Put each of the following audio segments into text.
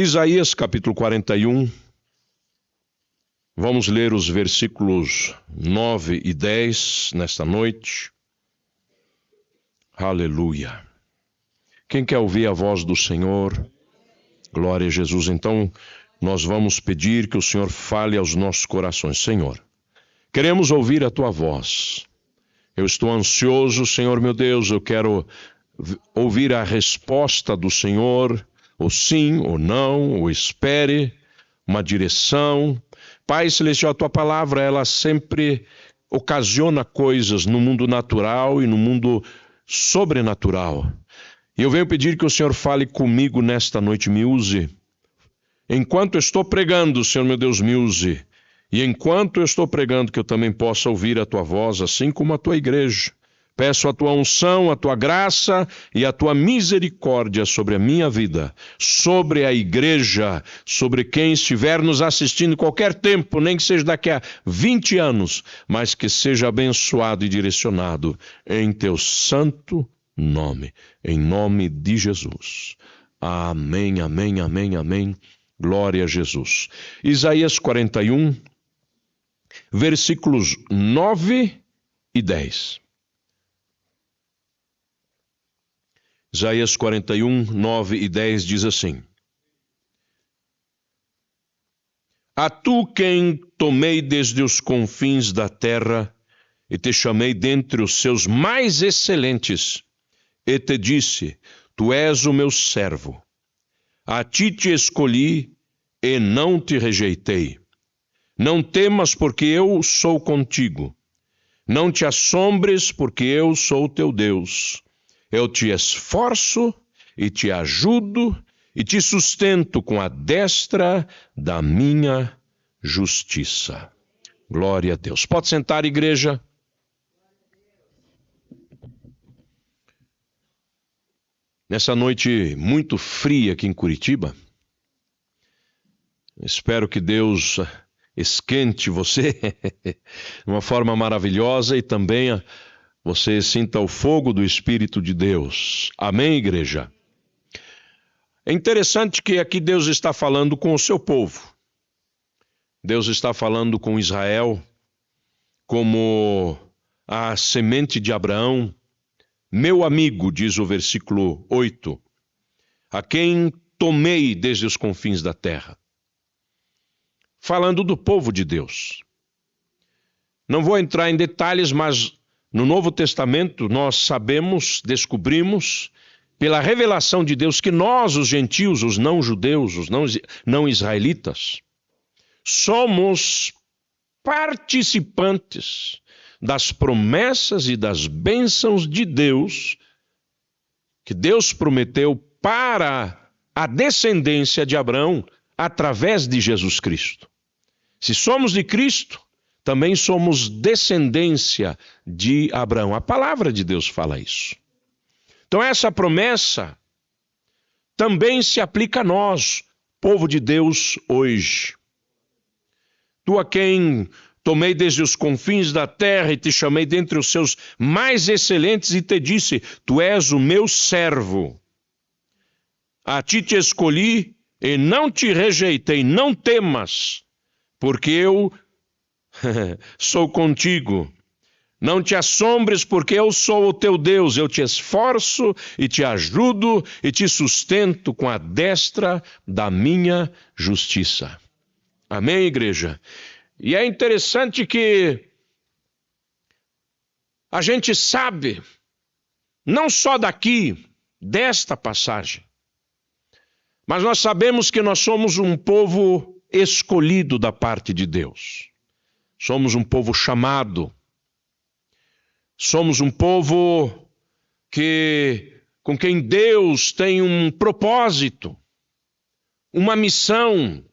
Isaías capítulo 41, vamos ler os versículos 9 e 10 nesta noite. Aleluia. Quem quer ouvir a voz do Senhor? Glória a Jesus. Então, nós vamos pedir que o Senhor fale aos nossos corações. Senhor, queremos ouvir a Tua voz. Eu estou ansioso, Senhor meu Deus, eu quero ouvir a resposta do Senhor, ou sim, ou não, ou espere, uma direção. Pai Celestial, a Tua palavra, ela sempre ocasiona coisas no mundo natural e no mundo sobrenatural. E eu venho pedir que o Senhor fale comigo nesta noite, me use. Enquanto eu estou pregando, Senhor meu Deus, me use. E enquanto eu estou pregando, que eu também possa ouvir a Tua voz, assim como a Tua igreja. Peço a Tua unção, a Tua graça e a Tua misericórdia sobre a minha vida, sobre a igreja, sobre quem estiver nos assistindo em qualquer tempo, nem que seja daqui a 20 anos, mas que seja abençoado e direcionado em Teu santo nome, em nome de Jesus. Amém, amém, amém, amém. Glória a Jesus. Isaías 41, versículos 9 e 10. Isaías 41, 9 e 10 diz assim: A tu quem tomei desde os confins da terra, e te chamei dentre os seus mais excelentes, e te disse, tu és o meu servo. A ti te escolhi, e não te rejeitei. Não temas, porque eu sou contigo. Não te assombres, porque eu sou teu Deus. Eu te esforço e te ajudo e te sustento com a destra da minha justiça. Glória a Deus. Pode sentar, igreja. Nessa noite muito fria aqui em Curitiba, espero que Deus esquente você de uma forma maravilhosa e também você sinta o fogo do Espírito de Deus. Amém, igreja? É interessante que aqui Deus está falando com o seu povo. Deus está falando com Israel como a semente de Abraão. Meu amigo, diz o versículo 8, a quem tomei desde os confins da terra. Falando do povo de Deus. Não vou entrar em detalhes, mas no Novo Testamento nós sabemos, descobrimos, pela revelação de Deus, que nós, os gentios, os não-judeus, os não-israelitas, somos participantes das promessas e das bênçãos de Deus, que Deus prometeu para a descendência de Abraão através de Jesus Cristo. Se somos de Cristo, também somos descendência de Abraão. A palavra de Deus fala isso. Então essa promessa também se aplica a nós, povo de Deus, hoje. Tu a quem tomei desde os confins da terra e te chamei dentre os seus mais excelentes e te disse, tu és o meu servo. A ti te escolhi e não te rejeitei, não temas, porque eu sou contigo. Não te assombres, porque eu sou o teu Deus. Eu te esforço e te ajudo e te sustento com a destra da minha justiça. Amém, igreja? E é interessante que a gente sabe, não só daqui, desta passagem, mas nós sabemos que nós somos um povo escolhido da parte de Deus. Somos um povo chamado. Somos um povo com quem Deus tem um propósito, uma missão.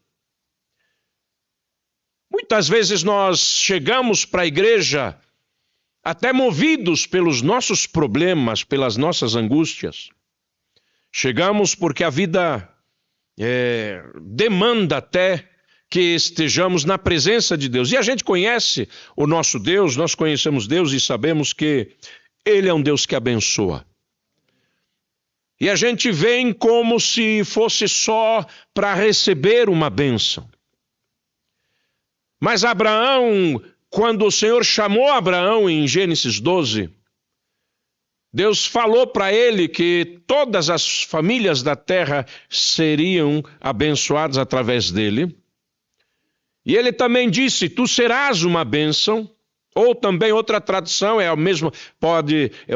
Muitas vezes nós chegamos para a igreja até movidos pelos nossos problemas, pelas nossas angústias. Chegamos porque a vida demanda até que estejamos na presença de Deus. E a gente conhece o nosso Deus, nós conhecemos Deus e sabemos que Ele é um Deus que abençoa. E a gente vem como se fosse só para receber uma bênção. Mas Abraão, quando o Senhor chamou Abraão em Gênesis 12, Deus falou para ele que todas as famílias da terra seriam abençoadas através dele. E ele também disse, tu serás uma bênção. Ou também outra tradução, é a mesma,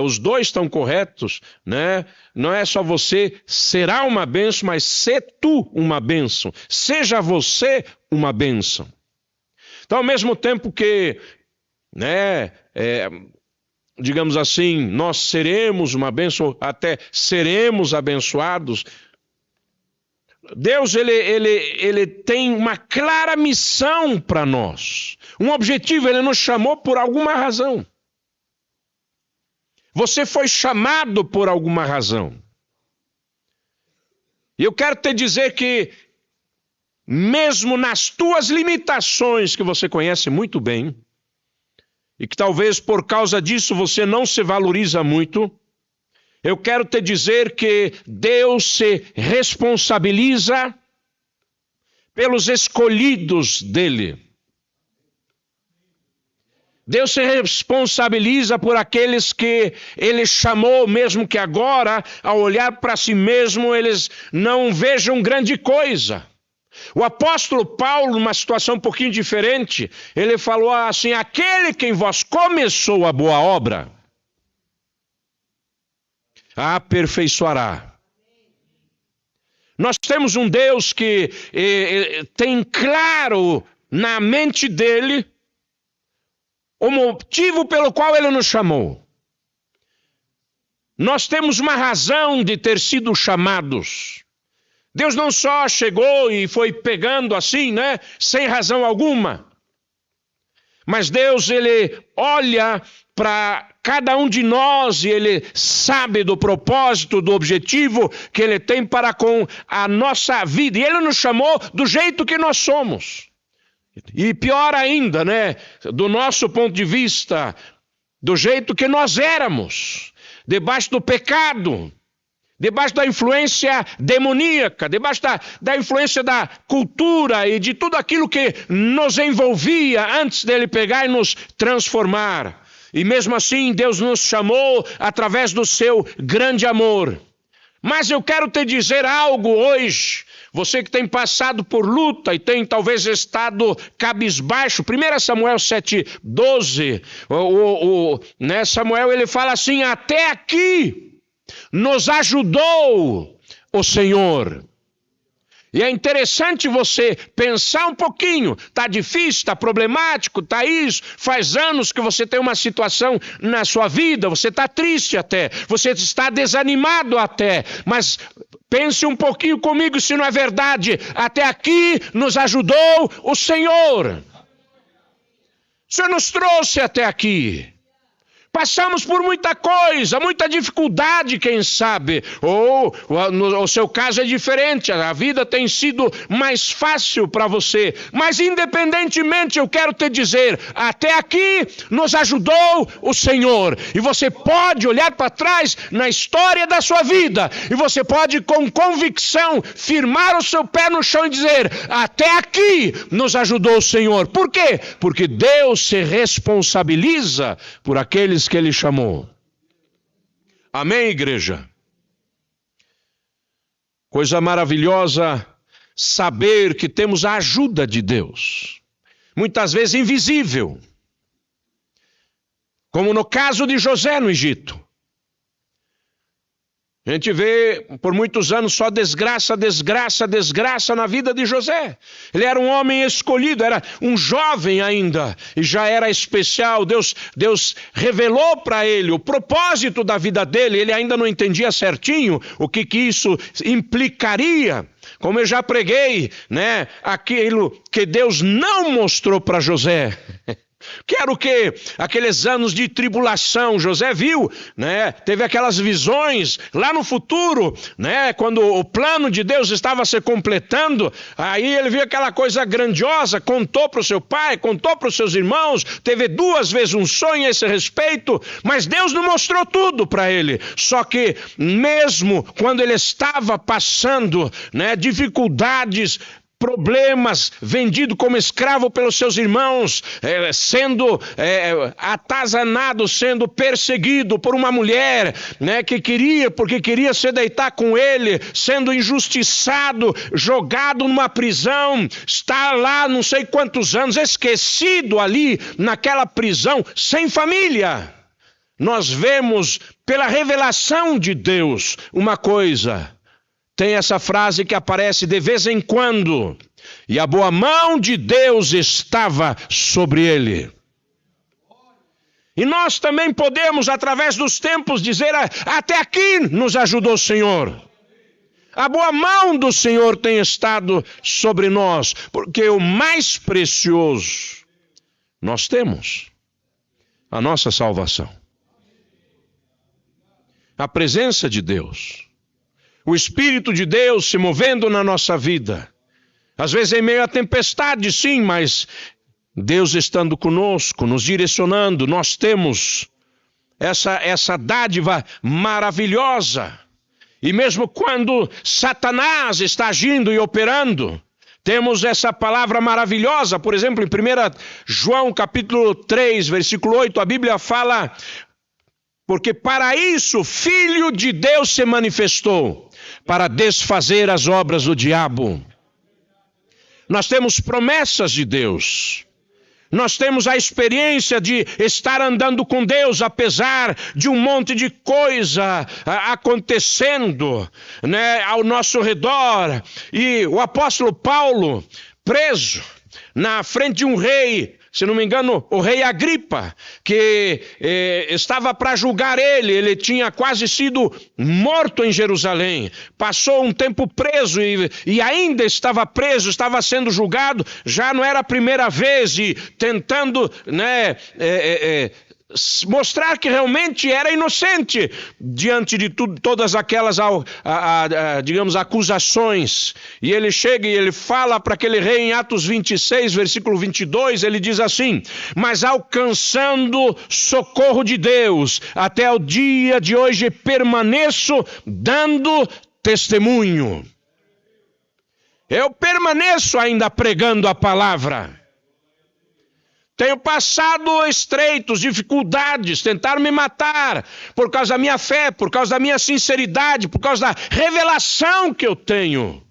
os dois estão corretos, né? Não é só você será uma bênção, mas ser tu uma bênção. Seja você uma bênção. Então, ao mesmo tempo que, né, digamos assim, nós seremos uma bênção, até seremos abençoados, Deus, ele tem uma clara missão para nós. Um objetivo, ele nos chamou por alguma razão. Você foi chamado por alguma razão. E eu quero te dizer que, mesmo nas tuas limitações, que você conhece muito bem, e que talvez por causa disso você não se valoriza muito, eu quero te dizer que Deus se responsabiliza pelos escolhidos dele. Deus se responsabiliza por aqueles que ele chamou, mesmo que agora, ao olhar para si mesmo, eles não vejam grande coisa. O apóstolo Paulo, numa situação um pouquinho diferente, ele falou assim, aquele que em vós começou a boa obra, a aperfeiçoará. Nós temos um Deus que tem claro na mente dele o motivo pelo qual ele nos chamou. Nós temos uma razão de ter sido chamados. Deus não só chegou e foi pegando assim, né, sem razão alguma. Mas Deus, ele olha para cada um de nós e ele sabe do propósito, do objetivo que ele tem para com a nossa vida. E ele nos chamou do jeito que nós somos. E pior ainda, né, do nosso ponto de vista, do jeito que nós éramos, debaixo do pecado, debaixo da influência demoníaca, debaixo da influência da cultura e de tudo aquilo que nos envolvia antes dele pegar e nos transformar. E mesmo assim Deus nos chamou através do seu grande amor. Mas eu quero te dizer algo hoje, você que tem passado por luta e tem talvez estado cabisbaixo. 1 Samuel 7:12, né, Samuel ele fala assim, até aqui nos ajudou o Senhor. E é interessante você pensar um pouquinho, está difícil, está problemático, está isso, faz anos que você tem uma situação na sua vida, você está triste até, você está desanimado até, mas pense um pouquinho comigo se não é verdade, até aqui nos ajudou o Senhor. O Senhor nos trouxe até aqui. Passamos por muita coisa, muita dificuldade, quem sabe, ou no seu caso é diferente, a vida tem sido mais fácil para você, mas independentemente eu quero te dizer, até aqui nos ajudou o Senhor, e você pode olhar para trás na história da sua vida, e você pode com convicção firmar o seu pé no chão e dizer, até aqui nos ajudou o Senhor. Por quê? Porque Deus se responsabiliza por aqueles que ele chamou. Amém, igreja? Coisa maravilhosa saber que temos a ajuda de Deus, muitas vezes invisível, como no caso de José no Egito. A gente vê por muitos anos só desgraça, desgraça, desgraça na vida de José. Ele era um homem escolhido, era um jovem ainda, e já era especial. Deus revelou para ele o propósito da vida dele, ele ainda não entendia certinho o que isso implicaria. Como eu já preguei, né, aquilo que Deus não mostrou para José, Quero que aqueles anos de tribulação, José viu, né? Teve aquelas visões lá no futuro, né? Quando o plano de Deus estava se completando, aí ele viu aquela coisa grandiosa, contou para o seu pai, contou para os seus irmãos, teve 2 vezes um sonho a esse respeito, mas Deus não mostrou tudo para ele. Só que mesmo quando ele estava passando, né, dificuldades, problemas, vendido como escravo pelos seus irmãos, sendo atazanado, sendo perseguido por uma mulher, né, porque queria se deitar com ele, sendo injustiçado, jogado numa prisão, está lá não sei quantos anos, esquecido ali naquela prisão, sem família. Nós vemos pela revelação de Deus uma coisa. Tem essa frase que aparece de vez em quando. E a boa mão de Deus estava sobre ele. E nós também podemos, através dos tempos, dizer: até aqui nos ajudou o Senhor. A boa mão do Senhor tem estado sobre nós. Porque o mais precioso nós temos: a nossa salvação. A presença de Deus. O Espírito de Deus se movendo na nossa vida. Às vezes em meio à tempestade, sim, mas Deus estando conosco, nos direcionando, nós temos essa dádiva maravilhosa. E mesmo quando Satanás está agindo e operando, temos essa palavra maravilhosa. Por exemplo, em 1 João capítulo 3, versículo 8, a Bíblia fala: porque para isso o Filho de Deus se manifestou, para desfazer as obras do diabo. Nós temos promessas de Deus. Nós temos a experiência de estar andando com Deus, apesar de um monte de coisa acontecendo, né, ao nosso redor. E o apóstolo Paulo, preso na frente de um rei, se não me engano, o rei Agripa, que estava para julgar ele tinha quase sido morto em Jerusalém, passou um tempo preso e ainda estava preso, estava sendo julgado, já não era a primeira vez, e tentando, né, mostrar que realmente era inocente diante de todas aquelas, digamos, acusações. E ele chega e ele fala para aquele rei em Atos 26, versículo 22, ele diz assim: mas alcançando socorro de Deus, até o dia de hoje permaneço dando testemunho. Eu permaneço ainda pregando a palavra. Tenho passado estreitos, dificuldades, tentaram me matar por causa da minha fé, por causa da minha sinceridade, por causa da revelação que eu tenho.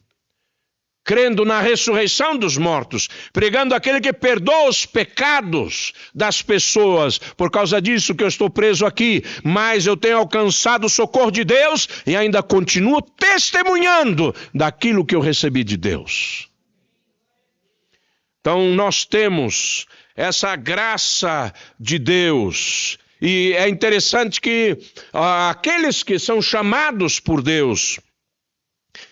Crendo na ressurreição dos mortos, pregando aquele que perdoa os pecados das pessoas. Por causa disso que eu estou preso aqui, mas eu tenho alcançado o socorro de Deus e ainda continuo testemunhando daquilo que eu recebi de Deus. Então nós temos essa graça de Deus. E é interessante que aqueles que são chamados por Deus,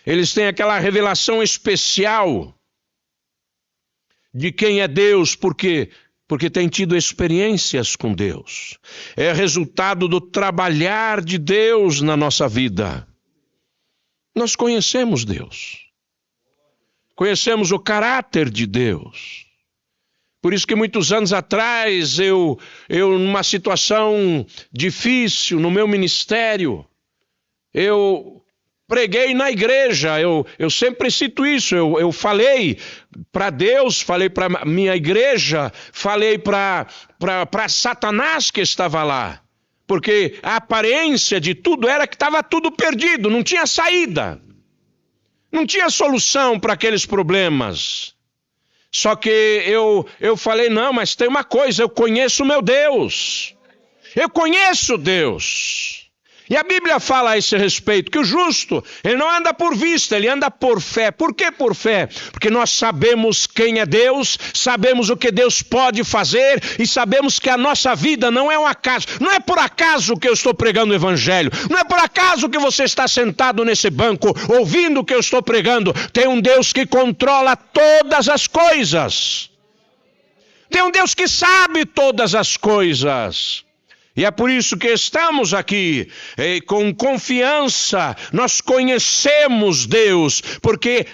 eles têm aquela revelação especial de quem é Deus, porque têm tido experiências com Deus. É resultado do trabalhar de Deus na nossa vida. Nós conhecemos Deus. Conhecemos o caráter de Deus. Por isso que muitos anos atrás, eu numa situação difícil no meu ministério, eu preguei na igreja, eu sempre cito isso, eu falei para Deus, falei para minha igreja, falei para Satanás que estava lá, porque a aparência de tudo era que estava tudo perdido, não tinha saída, não tinha solução para aqueles problemas. Só que eu falei: não, mas tem uma coisa, eu conheço o meu Deus, eu conheço Deus. E a Bíblia fala a esse respeito, que o justo, ele não anda por vista, ele anda por fé. Por que por fé? Porque nós sabemos quem é Deus, sabemos o que Deus pode fazer e sabemos que a nossa vida não é um acaso. Não é por acaso que eu estou pregando o Evangelho, não é por acaso que você está sentado nesse banco ouvindo o que eu estou pregando. Tem um Deus que controla todas as coisas. Tem um Deus que sabe todas as coisas. E é por isso que estamos aqui, com confiança. Nós conhecemos Deus, porque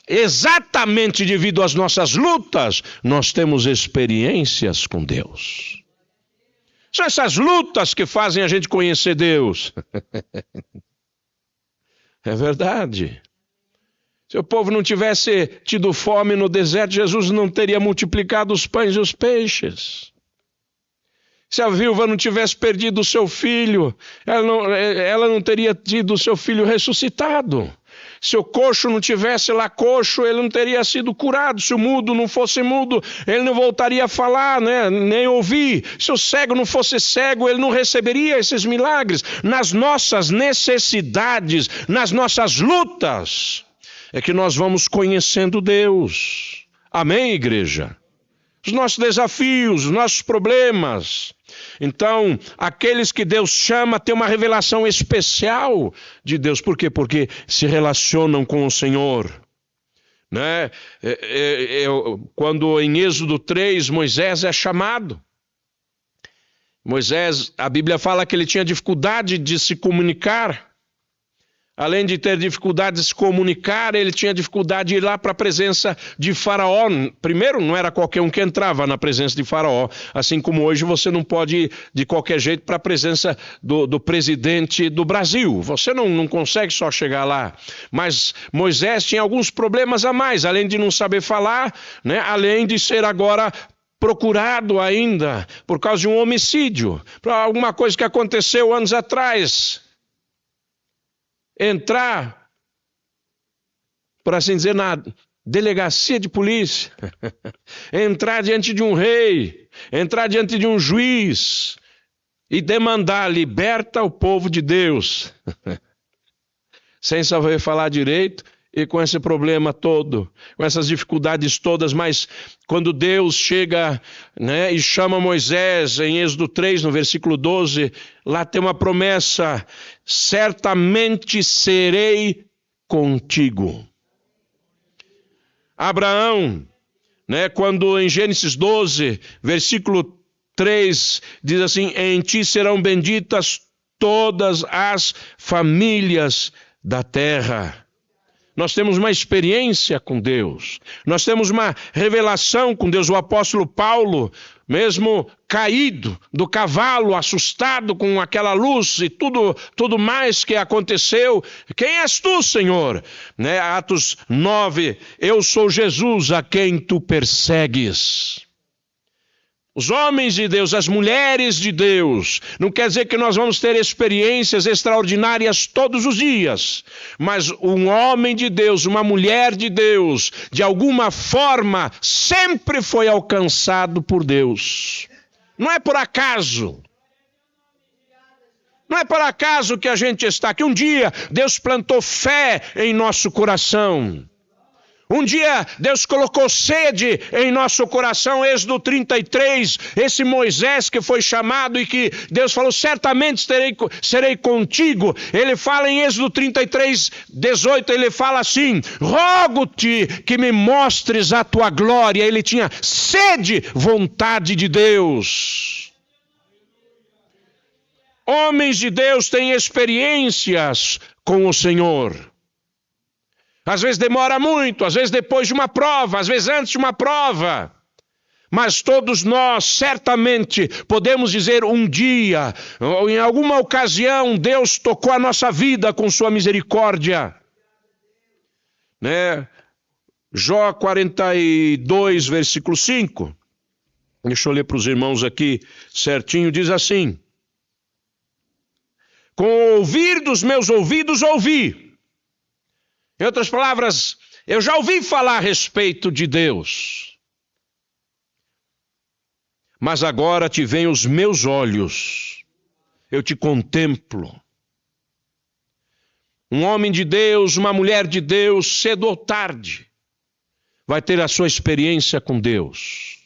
exatamente devido às nossas lutas, nós temos experiências com Deus. São essas lutas que fazem a gente conhecer Deus. É verdade. Se o povo não tivesse tido fome no deserto, Jesus não teria multiplicado os pães e os peixes. Se a viúva não tivesse perdido o seu filho, ela não teria tido o seu filho ressuscitado. Se o coxo não tivesse lá coxo, ele não teria sido curado. Se o mudo não fosse mudo, ele não voltaria a falar, né? Nem ouvir. Se o cego não fosse cego, ele não receberia esses milagres. Nas nossas necessidades, nas nossas lutas, é que nós vamos conhecendo Deus. Amém, igreja? Os nossos desafios, os nossos problemas. Então, aqueles que Deus chama têm uma revelação especial de Deus. Por quê? Porque se relacionam com o Senhor. Né? Quando em Êxodo 3, Moisés é chamado. Moisés, a Bíblia fala que ele tinha dificuldade de se comunicar. Além de ter dificuldade de se comunicar, ele tinha dificuldade de ir lá para a presença de Faraó. Primeiro, não era qualquer um que entrava na presença de Faraó. Assim como hoje você não pode ir de qualquer jeito para a presença do presidente do Brasil. Você não consegue só chegar lá. Mas Moisés tinha alguns problemas a mais, além de não saber falar, né? Além de ser agora procurado ainda por causa de um homicídio, por alguma coisa que aconteceu anos atrás. Entrar, por assim dizer, na delegacia de polícia, entrar diante de um rei, entrar diante de um juiz e demandar: liberta o povo de Deus, sem saber falar direito e com esse problema todo, com essas dificuldades todas. Mas quando Deus chega, né, e chama Moisés em Êxodo 3, no versículo 12, lá tem uma promessa: certamente serei contigo. Abraão, né, quando em Gênesis 12, versículo 3, diz assim: em ti serão benditas todas as famílias da terra. Nós temos uma experiência com Deus, nós temos uma revelação com Deus. O apóstolo Paulo, mesmo caído do cavalo, assustado com aquela luz e tudo mais que aconteceu: quem és tu, Senhor? Né? Atos 9, eu sou Jesus a quem tu persegues. Os homens de Deus, as mulheres de Deus, não quer dizer que nós vamos ter experiências extraordinárias todos os dias, mas um homem de Deus, uma mulher de Deus, de alguma forma, sempre foi alcançado por Deus. Não é por acaso. Não é por acaso que a gente está aqui. Um dia Deus plantou fé em nosso coração. Um dia Deus colocou sede em nosso coração. Êxodo 33, esse Moisés que foi chamado e que Deus falou: certamente serei contigo. Ele fala em Êxodo 33, 18, ele fala assim: rogo-te que me mostres a tua glória. Ele tinha sede, vontade de Deus. Homens de Deus têm experiências com o Senhor. Às vezes demora muito, às vezes depois de uma prova, às vezes antes de uma prova. Mas todos nós certamente podemos dizer: um dia, ou em alguma ocasião, Deus tocou a nossa vida com sua misericórdia. Né? Jó 42, versículo 5. Deixa eu ler para os irmãos aqui certinho, diz assim: com o ouvir dos meus ouvidos ouvi. Em outras palavras, eu já ouvi falar a respeito de Deus. Mas agora te veem os meus olhos, eu te contemplo. Um homem de Deus, uma mulher de Deus, cedo ou tarde, vai ter a sua experiência com Deus.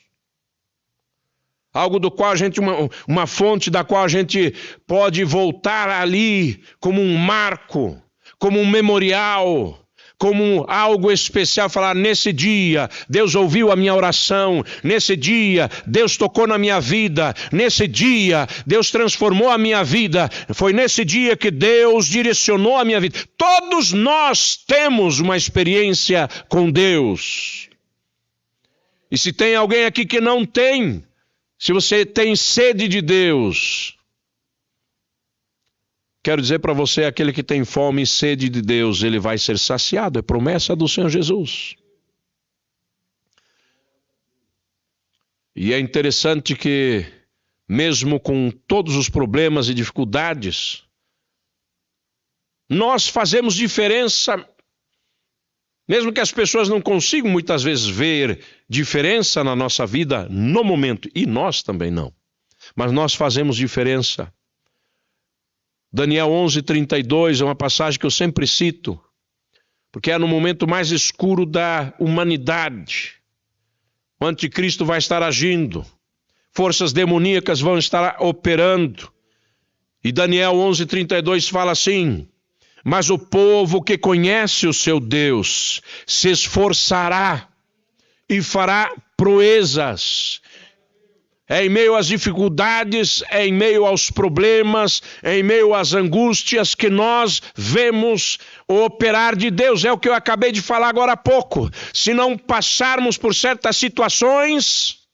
Algo do qual a gente, uma fonte da qual a gente pode voltar ali como um marco, como um memorial, como algo especial, falar: nesse dia Deus ouviu a minha oração, nesse dia Deus tocou na minha vida, nesse dia Deus transformou a minha vida, foi nesse dia que Deus direcionou a minha vida. Todos nós temos uma experiência com Deus. E se tem alguém aqui que não tem, se você tem sede de Deus, quero dizer para você, aquele que tem fome e sede de Deus, ele vai ser saciado, é promessa do Senhor Jesus. E é interessante que, mesmo com todos os problemas e dificuldades, nós fazemos diferença, mesmo que as pessoas não consigam muitas vezes ver diferença na nossa vida no momento, e nós também não, mas nós fazemos diferença. Daniel 11:32 é uma passagem que eu sempre cito, porque é no momento mais escuro da humanidade. O anticristo vai estar agindo, forças demoníacas vão estar operando. E Daniel 11:32 fala assim: mas o povo que conhece o seu Deus se esforçará e fará proezas. É em meio às dificuldades, é em meio aos problemas, é em meio às angústias que nós vemos o operar de Deus. É o que eu acabei de falar agora há pouco. Se não passarmos por certas situações,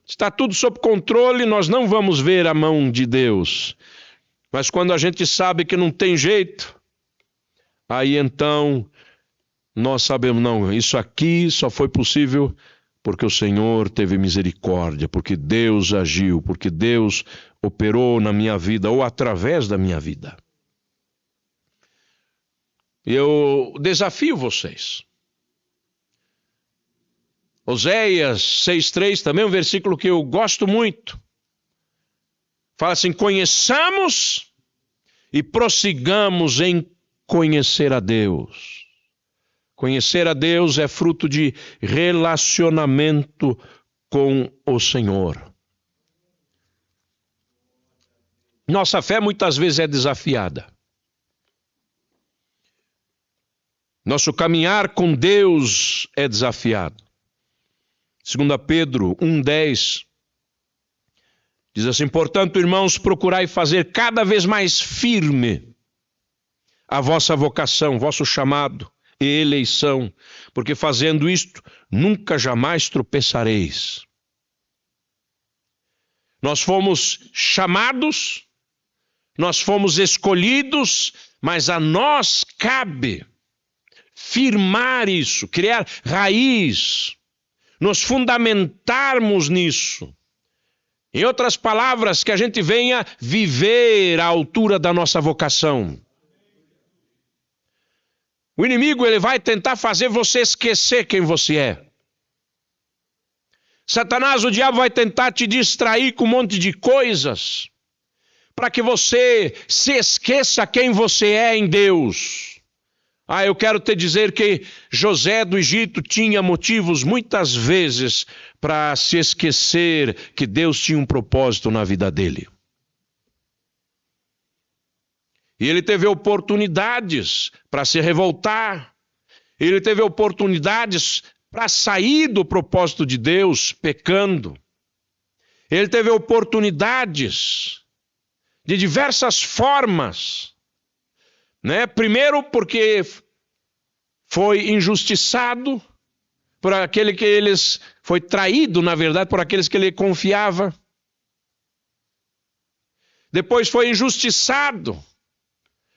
está tudo sob controle, nós não vamos ver a mão de Deus. Mas quando a gente sabe que não tem jeito, aí então nós sabemos: não, isso aqui só foi possível porque o Senhor teve misericórdia, porque Deus agiu, porque Deus operou na minha vida ou através da minha vida. Eu desafio vocês. Oséias 6:3 também é um versículo que eu gosto muito. Fala assim: conheçamos e prossigamos em conhecer a Deus. Conhecer a Deus é fruto de relacionamento com o Senhor. Nossa fé muitas vezes é desafiada. Nosso caminhar com Deus é desafiado. 2 Pedro 1:10 diz assim: portanto, irmãos, procurai fazer cada vez mais firme a vossa vocação, vosso chamado e eleição, porque fazendo isto, nunca jamais tropeçareis. Nós fomos chamados, nós fomos escolhidos, mas a nós cabe firmar isso, criar raiz, nos fundamentarmos nisso. Em outras palavras, que a gente venha viver à altura da nossa vocação. O inimigo, ele vai tentar fazer você esquecer quem você é. Satanás, o diabo, vai tentar te distrair com um monte de coisas, para que você se esqueça quem você é em Deus. Eu quero te dizer que José do Egito tinha motivos muitas vezes para se esquecer que Deus tinha um propósito na vida dele. E ele teve oportunidades para se revoltar, ele teve oportunidades para sair do propósito de Deus pecando, ele teve oportunidades de diversas formas, né? Primeiro porque foi injustiçado por aquele que eles, foi traído na verdade por aqueles que ele confiava. Depois foi injustiçado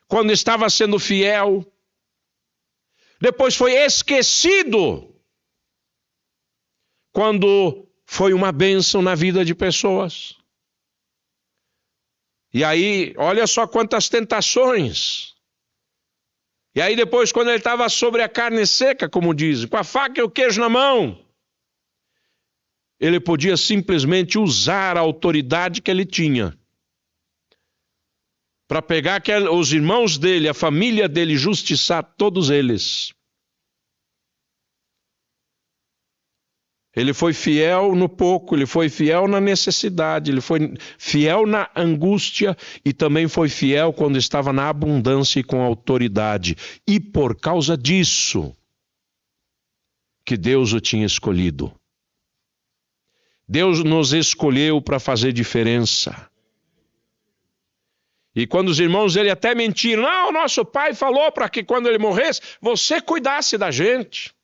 quando estava sendo fiel. Depois foi esquecido quando foi uma bênção na vida de pessoas. E aí, olha só quantas tentações. E aí depois, quando ele estava sobre a carne seca, como dizem, com a faca e o queijo na mão, ele podia simplesmente usar a autoridade que ele tinha para pegar os irmãos dele, a família dele, justiçar todos eles. Ele foi fiel no pouco, ele foi fiel na necessidade, ele foi fiel na angústia e também foi fiel quando estava na abundância e com autoridade. E por causa disso que Deus o tinha escolhido. Deus nos escolheu para fazer diferença. E quando os irmãos dele até mentiram, não, nosso pai falou para que quando ele morresse, você cuidasse da gente.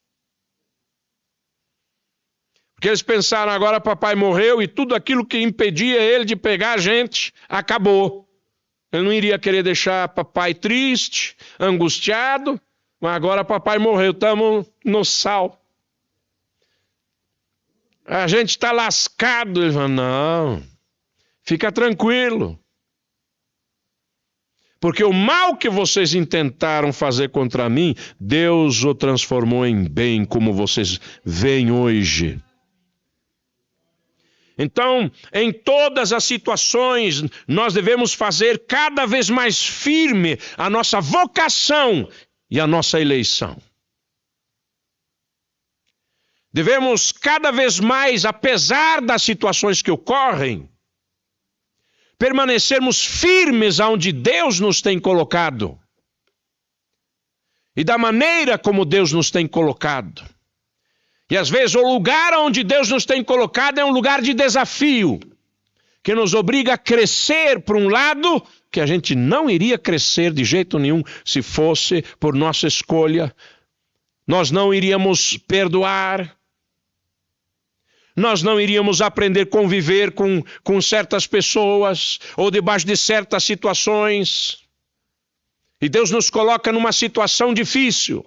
Porque eles pensaram, agora papai morreu e tudo aquilo que impedia ele de pegar a gente, acabou. Ele não iria querer deixar papai triste, angustiado, mas agora papai morreu, estamos no sal. A gente está lascado. Ele falou, não, fica tranquilo. Porque o mal que vocês intentaram fazer contra mim, Deus o transformou em bem, como vocês veem hoje. Então, em todas as situações, nós devemos fazer cada vez mais firme a nossa vocação e a nossa eleição. Devemos cada vez mais, apesar das situações que ocorrem, permanecermos firmes aonde Deus nos tem colocado e da maneira como Deus nos tem colocado. E às vezes o lugar onde Deus nos tem colocado é um lugar de desafio, que nos obriga a crescer por um lado que a gente não iria crescer de jeito nenhum se fosse por nossa escolha. Nós não iríamos perdoar, nós não iríamos aprender a conviver com certas pessoas ou debaixo de certas situações. E Deus nos coloca numa situação difícil.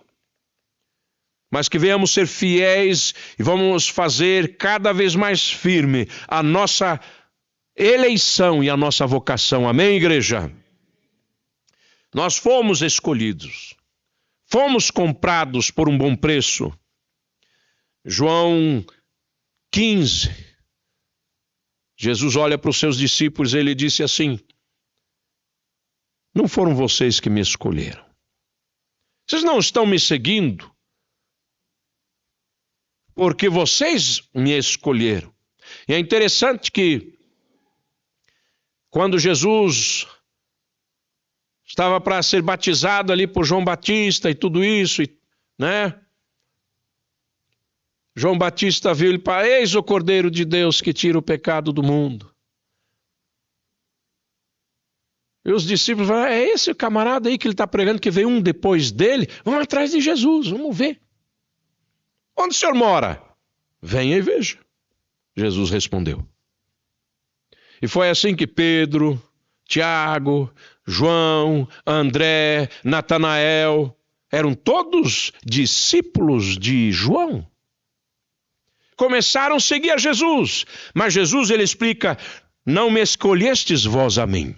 Mas que venhamos ser fiéis e vamos fazer cada vez mais firme a nossa eleição e a nossa vocação. Amém, igreja? Nós fomos escolhidos, fomos comprados por um bom preço. João 15, Jesus olha para os seus discípulos e ele disse assim, não foram vocês que me escolheram. Vocês não estão me seguindo porque vocês me escolheram. E é interessante que quando Jesus estava para ser batizado ali por João Batista e tudo isso, né? João Batista viu ele para, eis o Cordeiro de Deus que tira o pecado do mundo. E os discípulos falaram, é esse o camarada aí que ele está pregando, que veio um depois dele? Vamos atrás de Jesus, vamos ver. Onde o senhor mora? Venha e veja. Jesus respondeu. E foi assim que Pedro, Tiago, João, André, Natanael, eram todos discípulos de João. Começaram a seguir a Jesus. Mas Jesus, ele explica, não me escolhestes vós a mim,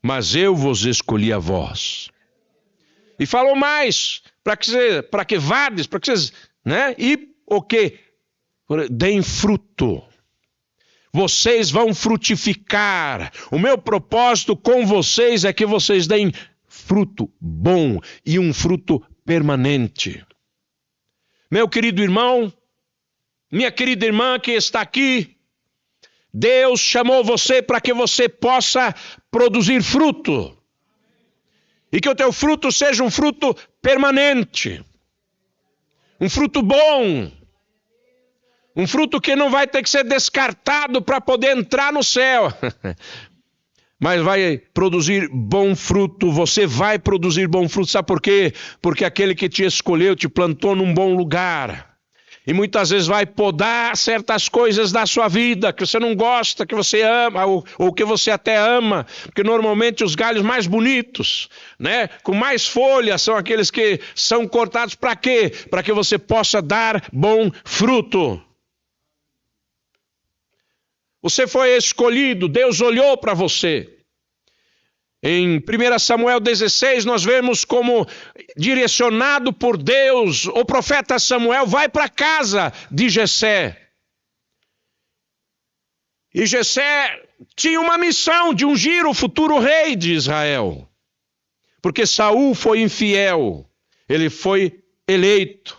mas eu vos escolhi a vós. E falou mais, para que vades, para que vocês, né? E o quê? Deem fruto. Vocês vão frutificar. O meu propósito com vocês é que vocês deem fruto bom e um fruto permanente. Meu querido irmão, minha querida irmã que está aqui, Deus chamou você para que você possa produzir fruto. E que o teu fruto seja um fruto permanente. Um fruto bom. Um fruto que não vai ter que ser descartado para poder entrar no céu. Mas vai produzir bom fruto. Você vai produzir bom fruto. Sabe por quê? Porque aquele que te escolheu, te plantou num bom lugar. E muitas vezes vai podar certas coisas da sua vida que você não gosta, que você ama, ou que você até ama. Porque normalmente os galhos mais bonitos, né, com mais folhas, são aqueles que são cortados para quê? Para que você possa dar bom fruto. Você foi escolhido, Deus olhou para você. Em 1 Samuel 16, nós vemos como, direcionado por Deus, o profeta Samuel vai para a casa de Jessé. E Jessé tinha uma missão de ungir o futuro rei de Israel. Porque Saul foi infiel, ele foi eleito.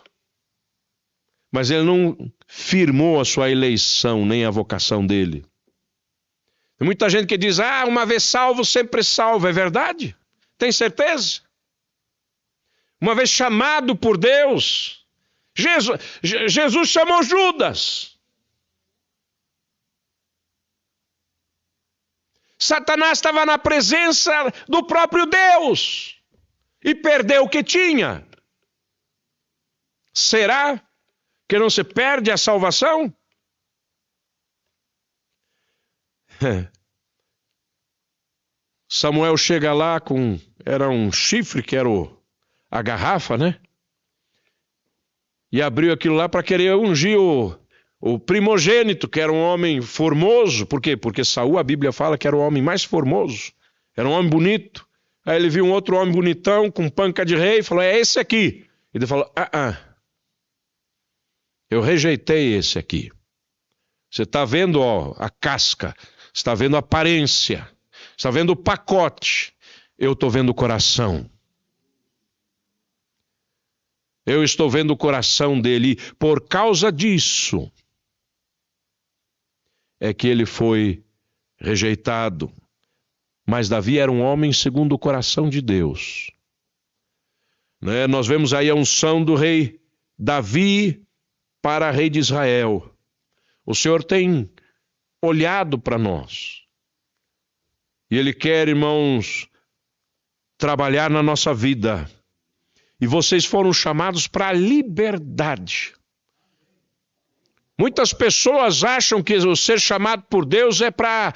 mas ele não firmou a sua eleição, nem a vocação dele. Tem muita gente que diz, uma vez salvo, sempre salvo. É verdade? Tem certeza? Uma vez chamado por Deus, Jesus chamou Judas. Satanás estava na presença do próprio Deus e perdeu o que tinha. Será que não se perde a salvação? Samuel chega lá era um chifre, que era a garrafa, né? E abriu aquilo lá para querer ungir o primogênito, que era um homem formoso. Por quê? Porque Saul, a Bíblia fala que era o homem mais formoso. Era um homem bonito. Aí ele viu um outro homem bonitão, com panca de rei, e falou, é esse aqui. E ele falou, eu rejeitei esse aqui. Você está vendo a casca, você está vendo a aparência, você está vendo o pacote. Eu estou vendo o coração. Eu estou vendo o coração dele. Por causa disso é que ele foi rejeitado. Mas Davi era um homem segundo o coração de Deus. Né? Nós vemos aí a unção do rei Davi para rei de Israel. O Senhor tem olhado para nós. E Ele quer, irmãos, trabalhar na nossa vida. E vocês foram chamados para a liberdade. Muitas pessoas acham que o ser chamado por Deus é para...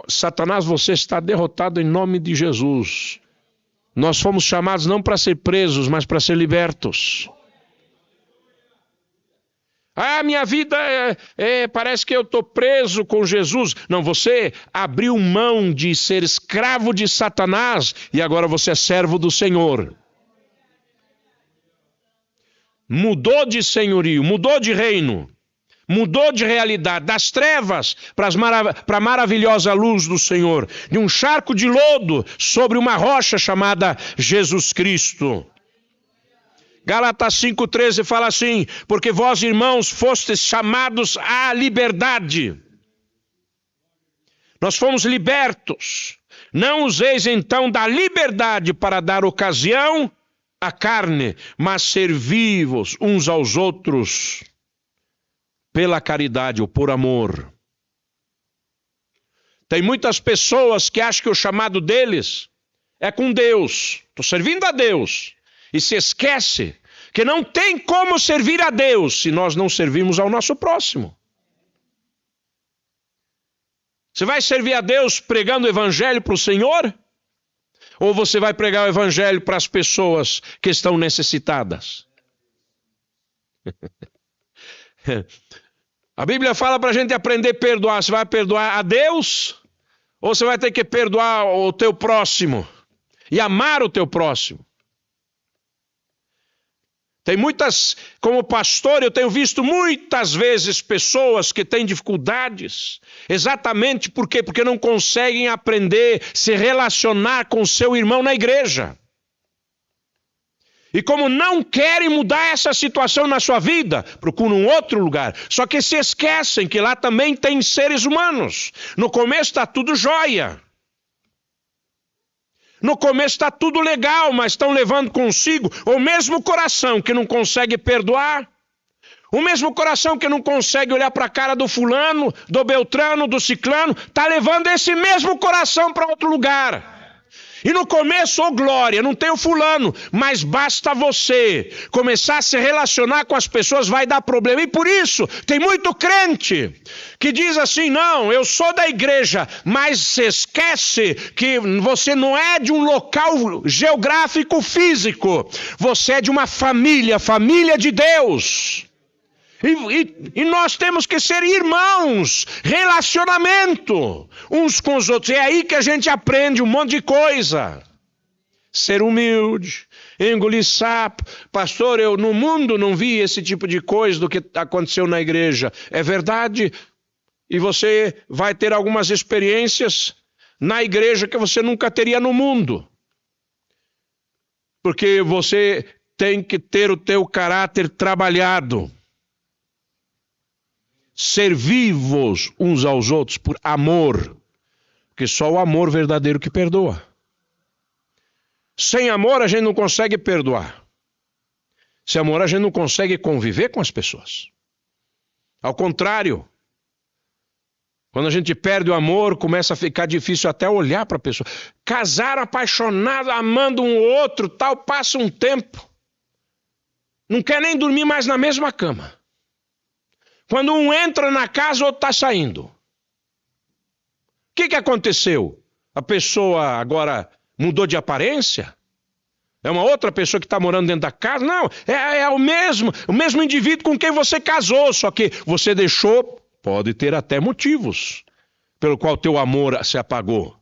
Satanás, você está derrotado em nome de Jesus. Nós fomos chamados não para ser presos, mas para ser libertos. Minha vida parece que eu estou preso com Jesus. Não, você abriu mão de ser escravo de Satanás e agora você é servo do Senhor. Mudou de senhorio, mudou de reino, mudou de realidade, das trevas para a maravilhosa luz do Senhor, de um charco de lodo sobre uma rocha chamada Jesus Cristo. Gálatas 5,13 fala assim, porque vós, irmãos, fostes chamados à liberdade. Nós fomos libertos. Não useis então da liberdade para dar ocasião à carne, mas servi-vos uns aos outros pela caridade ou por amor. Tem muitas pessoas que acham que o chamado deles é com Deus. Estou servindo a Deus. E se esquece que não tem como servir a Deus se nós não servirmos ao nosso próximo. Você vai servir a Deus pregando o evangelho para o Senhor? Ou você vai pregar o evangelho para as pessoas que estão necessitadas? A Bíblia fala para a gente aprender a perdoar. Você vai perdoar a Deus? Ou você vai ter que perdoar o teu próximo? E amar o teu próximo? Tem muitas, como pastor, eu tenho visto muitas vezes pessoas que têm dificuldades, exatamente porque não conseguem aprender a se relacionar com o seu irmão na igreja. E como não querem mudar essa situação na sua vida, procuram um outro lugar. Só que se esquecem que lá também tem seres humanos. No começo está tudo jóia. No começo está tudo legal, mas estão levando consigo o mesmo coração que não consegue perdoar, o mesmo coração que não consegue olhar para a cara do fulano, do beltrano, do ciclano, está levando esse mesmo coração para outro lugar. E no começo, glória, não tem o fulano, mas basta você começar a se relacionar com as pessoas, vai dar problema. E por isso, tem muito crente que diz assim, não, eu sou da igreja, mas se esquece que você não é de um local geográfico físico, você é de uma família de Deus. E nós temos que ser irmãos, relacionamento uns com os outros. É aí que a gente aprende um monte de coisa. Ser humilde, engolir sapo. Pastor, eu no mundo não vi esse tipo de coisa do que aconteceu na igreja. É verdade. E você vai ter algumas experiências na igreja que você nunca teria no mundo. Porque você tem que ter o teu caráter trabalhado. Servi-vos uns aos outros por amor, porque só o amor verdadeiro que perdoa. Sem amor a gente não consegue perdoar. Sem amor a gente não consegue conviver com as pessoas. Ao contrário, quando a gente perde o amor, começa a ficar difícil até olhar para a pessoa. Casar apaixonado, amando um outro, tal, passa um tempo. Não quer nem dormir mais na mesma cama. Quando um entra na casa, o outro está saindo. O que aconteceu? A pessoa agora mudou de aparência? É uma outra pessoa que está morando dentro da casa? Não, é o mesmo indivíduo com quem você casou, só que você deixou, pode ter até motivos pelo qual teu amor se apagou.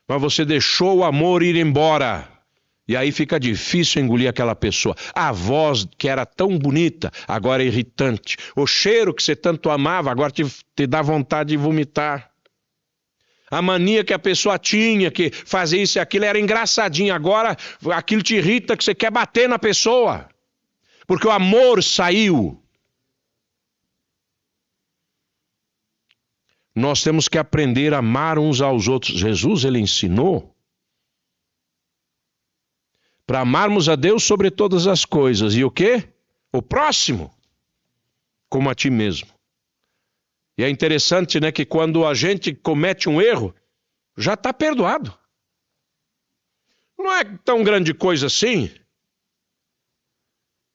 Mas você deixou o amor ir embora. E aí fica difícil engolir aquela pessoa. A voz que era tão bonita, agora é irritante. O cheiro que você tanto amava, agora te dá vontade de vomitar. A mania que a pessoa tinha, que fazia isso e aquilo, era engraçadinho. Agora aquilo te irrita, que você quer bater na pessoa. Porque o amor saiu. Nós temos que aprender a amar uns aos outros. Jesus, ele ensinou para amarmos a Deus sobre todas as coisas. E o quê? O próximo, como a ti mesmo. E é interessante, né, que quando a gente comete um erro, já está perdoado. Não é tão grande coisa assim.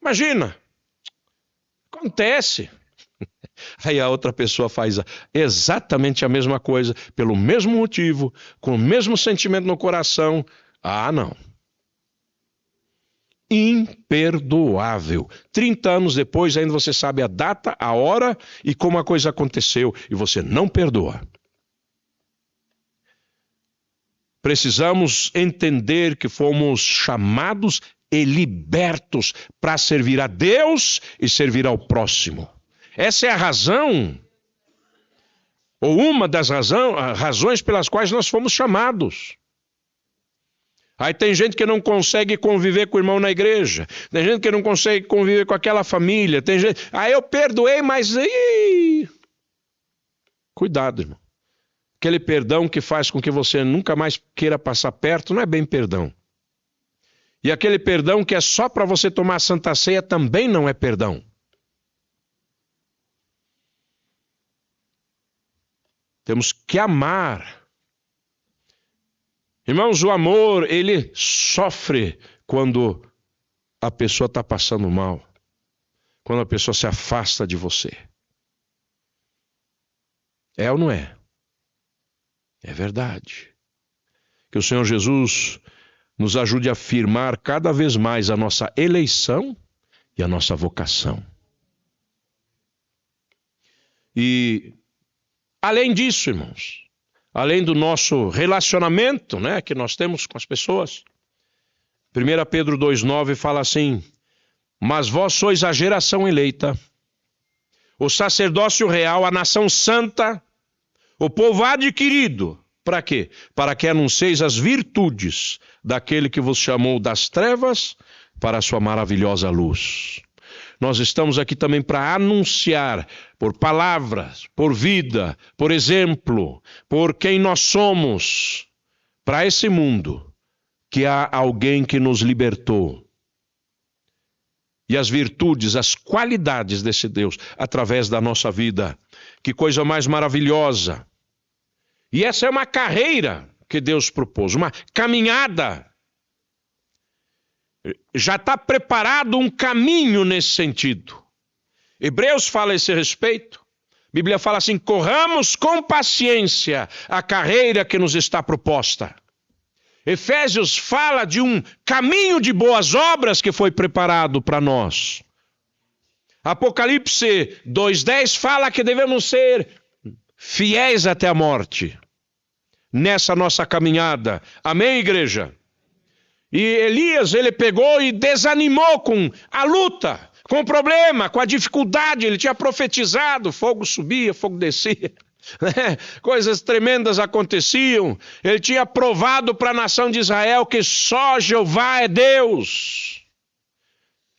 Imagina, acontece. Aí a outra pessoa faz exatamente a mesma coisa, pelo mesmo motivo, com o mesmo sentimento no coração. Ah, não. Imperdoável. 30 anos depois ainda você sabe a data, a hora e como a coisa aconteceu e você não perdoa. Precisamos entender que fomos chamados e libertos para servir a Deus e servir ao próximo. Essa é a razão, ou uma das razões pelas quais nós fomos chamados. Aí tem gente que não consegue conviver com o irmão na igreja. Tem gente que não consegue conviver com aquela família. Tem gente... eu perdoei, mas... Cuidado, irmão. Aquele perdão que faz com que você nunca mais queira passar perto, não é bem perdão. E aquele perdão que é só para você tomar a Santa Ceia também não é perdão. Temos que amar. Irmãos, o amor, ele sofre quando a pessoa está passando mal. Quando a pessoa se afasta de você. É ou não é? É verdade. Que o Senhor Jesus nos ajude a afirmar cada vez mais a nossa eleição e a nossa vocação. E, além disso, irmãos, além do nosso relacionamento, né, que nós temos com as pessoas. 1 Pedro 2,9 fala assim: mas vós sois a geração eleita, o sacerdócio real, a nação santa, o povo adquirido. Para quê? Para que anuncieis as virtudes daquele que vos chamou das trevas para a sua maravilhosa luz. Nós estamos aqui também para anunciar, por palavras, por vida, por exemplo, por quem nós somos, para esse mundo, que há alguém que nos libertou. E as virtudes, as qualidades desse Deus, através da nossa vida. Que coisa mais maravilhosa. E essa é uma carreira que Deus propôs, uma caminhada. Já está preparado um caminho nesse sentido. Hebreus fala a esse respeito. A Bíblia fala assim: corramos com paciência a carreira que nos está proposta. Efésios fala de um caminho de boas obras que foi preparado para nós. Apocalipse 2:10 fala que devemos ser fiéis até a morte. Nessa nossa caminhada. Amém, igreja? E Elias, ele pegou e desanimou com a luta, com o problema, com a dificuldade. Ele tinha profetizado, fogo subia, fogo descia. Coisas tremendas aconteciam. Ele tinha provado para a nação de Israel que só Jeová é Deus.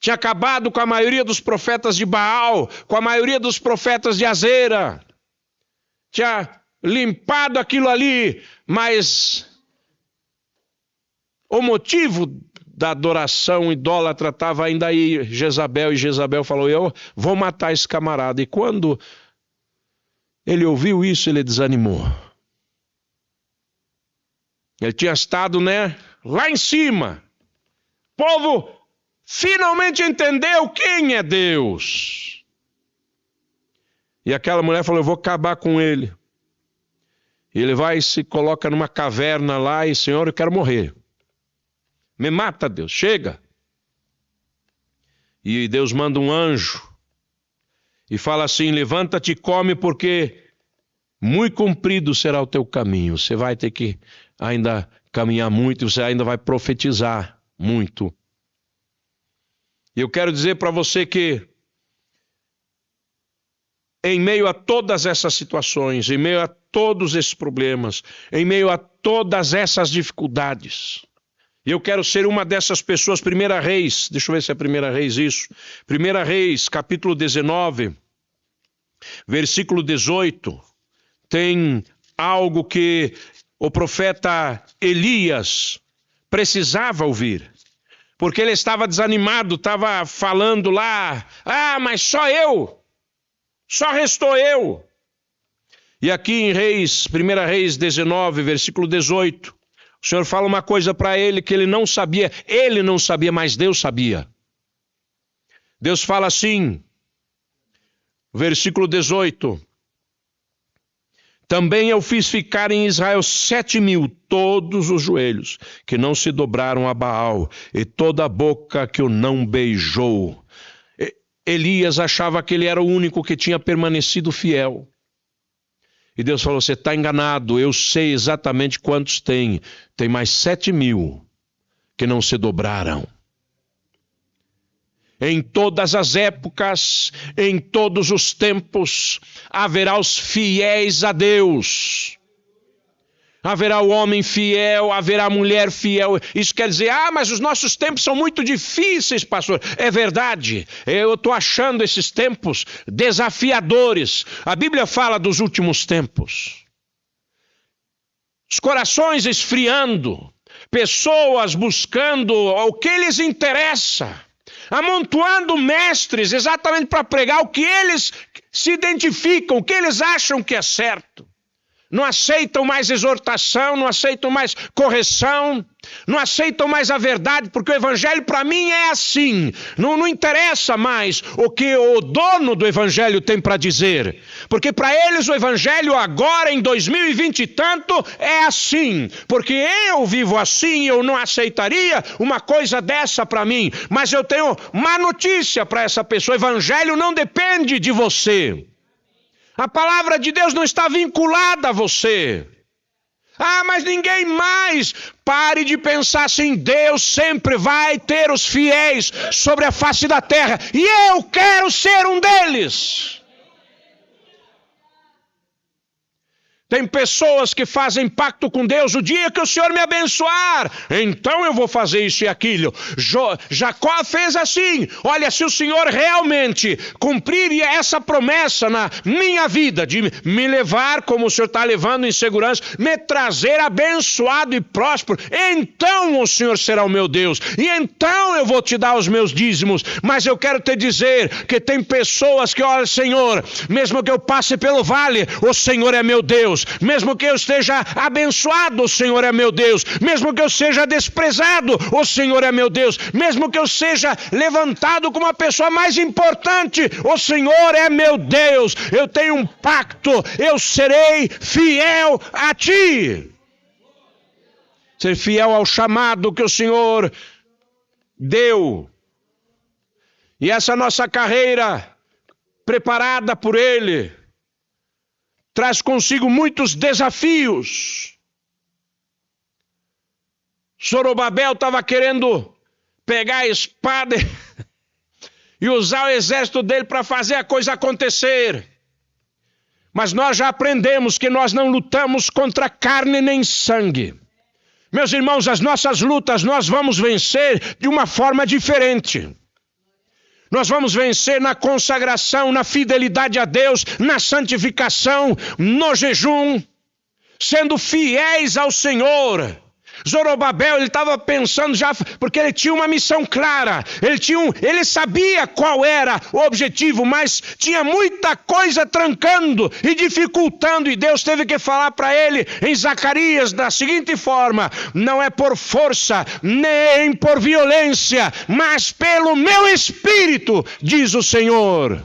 tinha acabado com a maioria dos profetas de Baal, com a maioria dos profetas de Azera, tinha limpado aquilo ali, mas o motivo da adoração idólatra estava ainda aí, Jezabel, e Jezabel falou, eu vou matar esse camarada. E quando ele ouviu isso, ele desanimou. Ele tinha estado, lá em cima. O povo finalmente entendeu quem é Deus. E aquela mulher falou, eu vou acabar com ele. E ele vai e se coloca numa caverna lá e, Senhor, eu quero morrer. Me mata, Deus, chega. E Deus manda um anjo e fala assim, levanta-te e come, porque muito comprido será o teu caminho. Você vai ter que ainda caminhar muito, você ainda vai profetizar muito. E eu quero dizer para você que em meio a todas essas situações, em meio a todos esses problemas, em meio a todas essas dificuldades, e eu quero ser uma dessas pessoas. 1 Reis, deixa eu ver se é 1 Reis isso. 1 Reis, capítulo 19, versículo 18, tem algo que o profeta Elias precisava ouvir. Porque ele estava desanimado, estava falando lá, mas só eu, só restou eu. E aqui em 1 Reis 19, versículo 18, o Senhor fala uma coisa para ele que ele não sabia, mas Deus sabia. Deus fala assim, versículo 18, também eu fiz ficar em Israel 7.000, todos os joelhos que não se dobraram a Baal, e toda a boca que o não beijou. Elias achava que ele era o único que tinha permanecido fiel. E Deus falou, você está enganado, eu sei exatamente quantos tem. Tem mais 7.000 que não se dobraram. Em todas as épocas, em todos os tempos, haverá os fiéis a Deus. Haverá o homem fiel, haverá a mulher fiel. Isso quer dizer, mas os nossos tempos são muito difíceis, pastor. É verdade, eu estou achando esses tempos desafiadores. A Bíblia fala dos últimos tempos. Os corações esfriando, pessoas buscando o que lhes interessa, amontoando mestres exatamente para pregar o que eles se identificam, o que eles acham que é certo. Não aceitam mais exortação, não aceitam mais correção, não aceitam mais a verdade, porque o evangelho para mim é assim. Não interessa mais o que o dono do evangelho tem para dizer, porque para eles o evangelho agora em 2020 e tanto é assim, porque eu vivo assim, eu não aceitaria uma coisa dessa para mim. Mas eu tenho má notícia para essa pessoa, o evangelho não depende de você. A palavra de Deus não está vinculada a você. Mas ninguém mais. Pare de pensar assim, Deus sempre vai ter os fiéis sobre a face da terra, e eu quero ser um deles. Tem pessoas que fazem pacto com Deus, o dia que o Senhor me abençoar, então eu vou fazer isso e aquilo. Jacó fez assim, olha, se o Senhor realmente cumprir essa promessa na minha vida, de me levar como o Senhor está levando em segurança, me trazer abençoado e próspero, então o Senhor será o meu Deus, e então eu vou te dar os meus dízimos. Mas eu quero te dizer que tem pessoas que, olha, Senhor, mesmo que eu passe pelo vale, o Senhor é meu Deus. Mesmo que eu esteja abençoado, o Senhor é meu Deus. Mesmo que eu seja desprezado, o Senhor é meu Deus. Mesmo que eu seja levantado como a pessoa mais importante, o Senhor é meu Deus. Eu tenho um pacto, eu serei fiel a ti. Ser fiel ao chamado que o Senhor deu. E essa nossa carreira preparada por Ele traz consigo muitos desafios. Zorobabel estava querendo pegar a espada e usar o exército dele para fazer a coisa acontecer. Mas nós já aprendemos que nós não lutamos contra carne nem sangue. Meus irmãos, as nossas lutas nós vamos vencer de uma forma diferente. Nós vamos vencer na consagração, na fidelidade a Deus, na santificação, no jejum, sendo fiéis ao Senhor. Zorobabel, ele estava pensando já, porque ele tinha uma missão clara, ele sabia qual era o objetivo, mas tinha muita coisa trancando e dificultando, e Deus teve que falar para ele em Zacarias da seguinte forma: não é por força, nem por violência, mas pelo meu Espírito, diz o Senhor.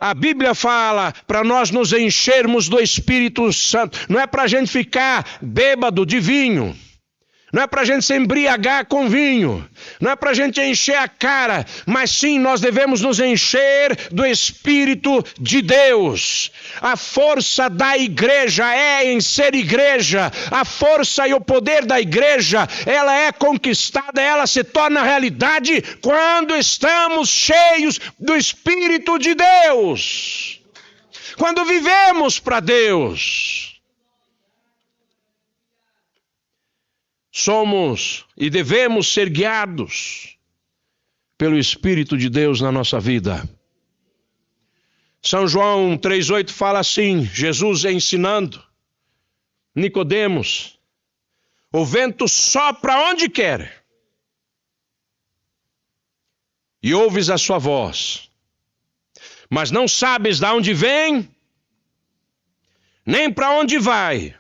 A Bíblia fala para nós nos enchermos do Espírito Santo. Não é para a gente ficar bêbado de vinho. Não é para a gente se embriagar com vinho. Não é para a gente encher a cara. Mas sim, nós devemos nos encher do Espírito de Deus. A força da igreja é em ser igreja. A força e o poder da igreja, ela é conquistada, ela se torna realidade quando estamos cheios do Espírito de Deus. Quando vivemos para Deus. Somos e devemos ser guiados pelo Espírito de Deus na nossa vida. São João 3,8 fala assim, Jesus ensinando, Nicodemos, o vento sopra onde quer, e ouves a sua voz, mas não sabes de onde vem, nem para onde vai.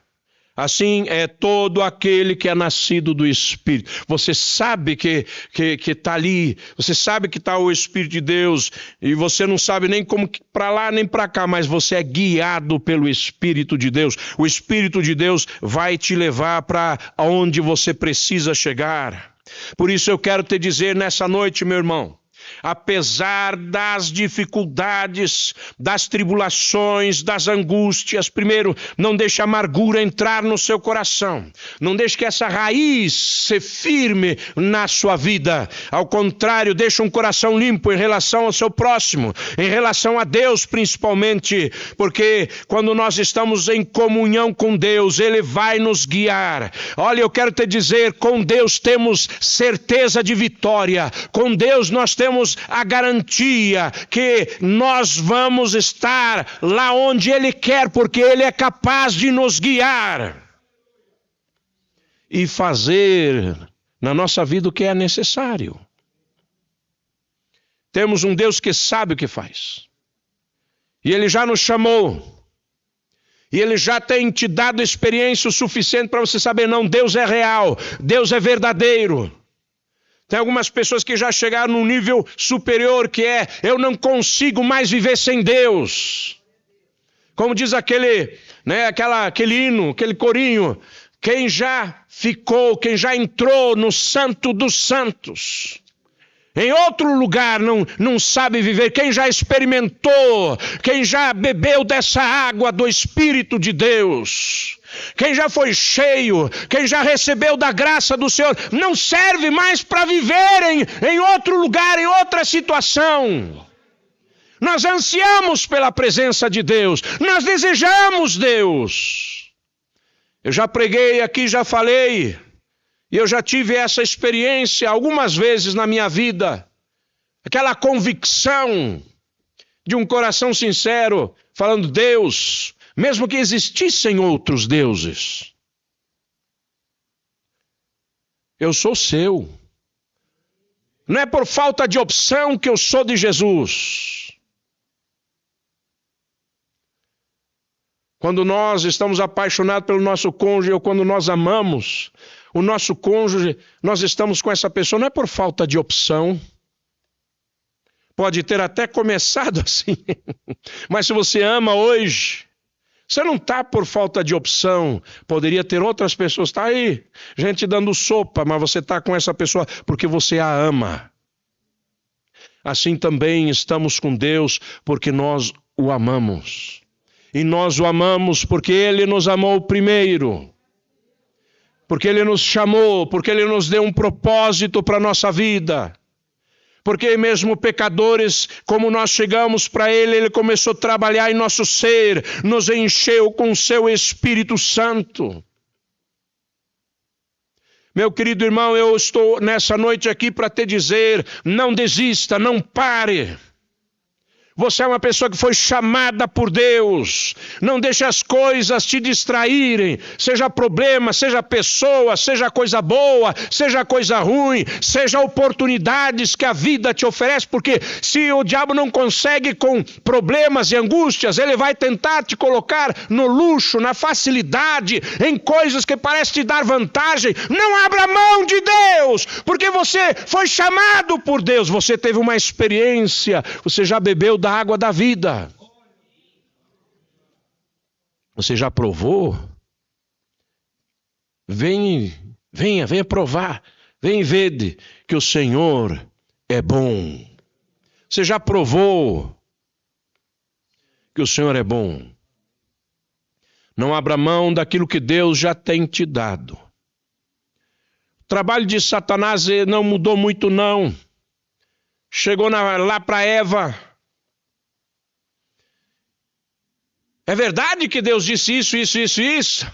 Assim é todo aquele que é nascido do Espírito. Você sabe que está ali, você sabe que está o Espírito de Deus, e você não sabe nem como para lá nem para cá, mas você é guiado pelo Espírito de Deus. O Espírito de Deus vai te levar para onde você precisa chegar. Por isso eu quero te dizer nessa noite, meu irmão, apesar das dificuldades, das tribulações, das angústias, primeiro, não deixe a amargura entrar no seu coração. Não deixe que essa raiz se firme na sua vida. Ao contrário, deixe um coração limpo em relação ao seu próximo, em relação a Deus principalmente, porque quando nós estamos em comunhão com Deus, Ele vai nos guiar. Olha, eu quero te dizer, com Deus temos certeza de vitória. Com Deus nós temos a garantia que nós vamos estar lá onde Ele quer, porque Ele é capaz de nos guiar e fazer na nossa vida o que é necessário. Temos um Deus que sabe o que faz, e Ele já nos chamou, e Ele já tem te dado experiência o suficiente para você saber, não, Deus é real, Deus é verdadeiro. Tem algumas pessoas que já chegaram num nível superior, que é, eu não consigo mais viver sem Deus. Como diz aquele hino, aquele corinho, quem já ficou, quem já entrou no Santo dos Santos, em outro lugar não sabe viver. Quem já experimentou, quem já bebeu dessa água do Espírito de Deus, quem já foi cheio, quem já recebeu da graça do Senhor, não serve mais para viver em outro lugar, em outra situação. Nós ansiamos pela presença de Deus, nós desejamos Deus. Eu já preguei aqui, já falei, e eu já tive essa experiência algumas vezes na minha vida, aquela convicção de um coração sincero, falando, Deus, mesmo que existissem outros deuses, eu sou seu. Não é por falta de opção que eu sou de Jesus. Quando nós estamos apaixonados pelo nosso cônjuge, ou quando nós amamos o nosso cônjuge, nós estamos com essa pessoa, não é por falta de opção. Pode ter até começado assim, mas se você ama hoje, você não está por falta de opção. Poderia ter outras pessoas, está aí, gente dando sopa, mas você está com essa pessoa porque você a ama. Assim também estamos com Deus porque nós o amamos. E nós o amamos porque Ele nos amou primeiro. Porque Ele nos chamou, porque Ele nos deu um propósito para a nossa vida. Porque mesmo pecadores, como nós chegamos para Ele, Ele começou a trabalhar em nosso ser, nos encheu com o seu Espírito Santo. Meu querido irmão, eu estou nessa noite aqui para te dizer, não desista, não pare. Você é uma pessoa que foi chamada por Deus. Não deixe as coisas te distraírem. Seja problema, seja pessoa, seja coisa boa, seja coisa ruim, seja oportunidades que a vida te oferece. Porque se o diabo não consegue com problemas e angústias, ele vai tentar te colocar no luxo, na facilidade, em coisas que parecem te dar vantagem. Não abra mão de Deus, porque você foi chamado por Deus. Você teve uma experiência, você já bebeu da água da vida. Você já provou? Venha provar. Venha ver que o Senhor é bom. Você já provou que o Senhor é bom. Não abra mão daquilo que Deus já tem te dado. O trabalho de Satanás não mudou muito não. Chegou lá para Eva. É verdade que Deus disse isso?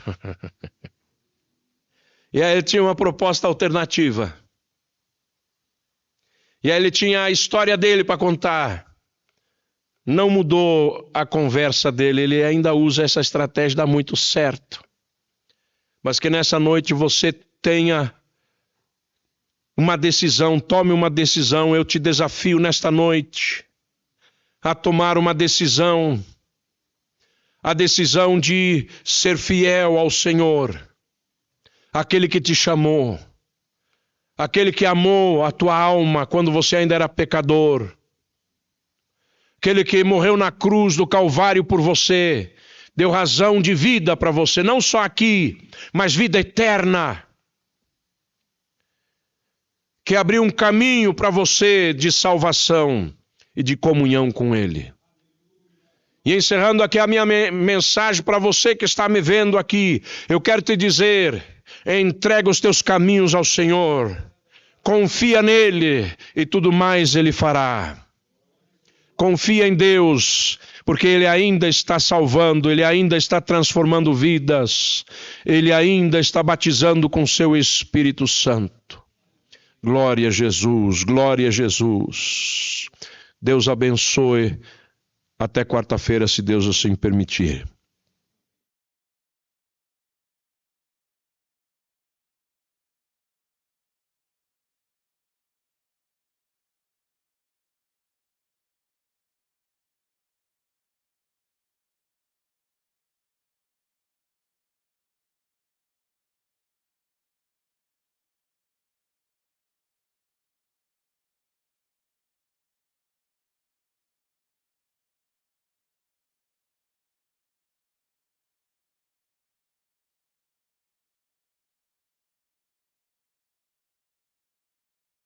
E aí ele tinha uma proposta alternativa. E aí ele tinha a história dele para contar. Não mudou a conversa dele, ele ainda usa essa estratégia, dá muito certo. Mas que nessa noite você tenha uma decisão, tome uma decisão. Eu te desafio nesta noite a tomar uma decisão. A decisão de ser fiel ao Senhor, aquele que te chamou, aquele que amou a tua alma quando você ainda era pecador, aquele que morreu na cruz do Calvário por você, deu razão de vida para você, não só aqui, mas vida eterna, que abriu um caminho para você de salvação e de comunhão com Ele. E encerrando aqui a minha mensagem para você que está me vendo aqui, eu quero te dizer, entrega os teus caminhos ao Senhor, confia nele e tudo mais Ele fará. Confia em Deus, porque Ele ainda está salvando, Ele ainda está transformando vidas, Ele ainda está batizando com seu Espírito Santo. Glória a Jesus, glória a Jesus. Deus abençoe. Até quarta-feira, se Deus assim permitir.